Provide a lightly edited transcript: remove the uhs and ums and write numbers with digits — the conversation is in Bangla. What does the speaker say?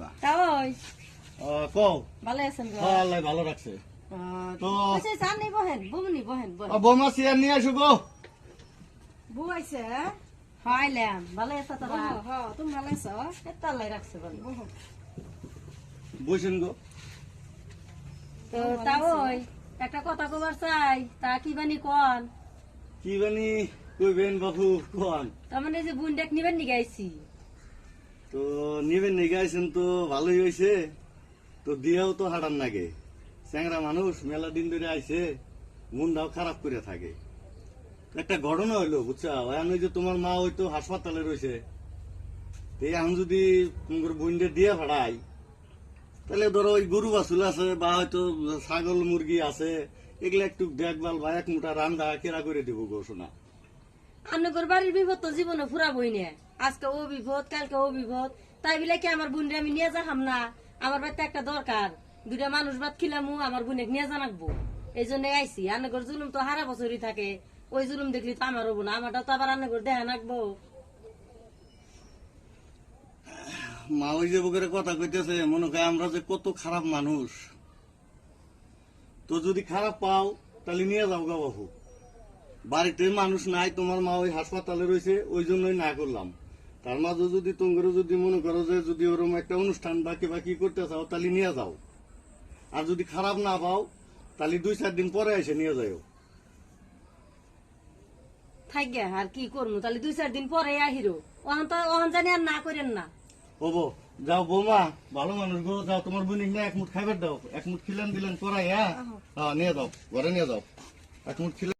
না তাই কও ভালো আছেন গো? আল্লাহ ভালো রাখছে তো আচ্ছা চা নেই বহেন বমনি বহেন বহেন বৌমা চেয়ার নিয়ে আসো গো। বউ আইছে হাইলাম ভালো আছে তোরা? হ্যাঁ তুমি ভালো আছো? কেতালাই রাখছে ভালো বসেন গো। তো তাই একটা কথা কবার চাই তা কি বানি কোন কি জানি কইবেন বাবু কোন? তার মানে যে বুন ডাক নিবেন নি গাইছি তো নিবেন নিয়ে গাইছেন তো ভালোই হয়েছে, তো দিয়েও তো হারান নাগে। চ্যাংরা মানুষ মেলা দিন ধরে আইছে, মনটাও খারাপ করে থাকে। একটা ঘটনা হইলো বুঝছা, এখন ওই যে তোমার মা হয়তো হাসপাতালে রয়েছে, এখন যদি তোমার বোনদের দিয়ে ভাড়াই, তাহলে ধরো ওই গরু বাছুল আছে বা হয়তো ছাগল মুরগি আছে, এগুলা একটু দেখভাল বা এক মুঠা রান্না কেরা করে দিব গো শোনা। আন্নগর বাড়ির বিপদ তো জীবনে ফুরাবই না, আজকে ও বিপদ কালকে ও বিপদ, তাই বলে কি আমার বোনরে আমি নিয়ে যাহাম না? আমার বাড়িতে একটা দরকার, দুটা মানুষ ভাত খিলামু, আমার বোনে নিয়ে জানাকবো, এই জন্য আইসি। আন্নগর জুলুম তো হারা বছরই থাকে, ওই জুলুম দেখলি তো আমার হবো না, আমারটা তো আবার আন্নগর দেখা নাকবো। মা ওই যে বুকের কথা কইতেছে, মনে হয় আমরা যে কত খারাপ মানুষ। তো যদি খারাপ পাও তাহলে নিয়ে যাও গা বাবু। বাড়িতে মানুষ নাই, তোমার মা ওই হাসপাতালে রয়েছে, ওই জন্যই না করলাম। তার মাঝে যদি তোমরা যদি মনে করো যে যদি ওরকম একটা অনুষ্ঠান বাকি বাকি করতে চাও তাহলে নিয়ে যাও। আর যদি খারাপ না পাও তাহলে 2-4 দিন পরে এসে নিয়ে যাও। থাক আর কি করবো, তাহলে 2-4 দিন পরে আহিরো, ওখান তো ওখান জানি আর না করেন না। ওবো যাও বৌমা, ভালো মানুষ গো, যাও তোমার বোনিক না এক মুঠ খাইবার দাও, এক মুঠ খিলান দিলেন করাই, হ্যাঁ নিয়ে যাও, ঘরে নিয়ে যাও, এক মুঠ খিলান।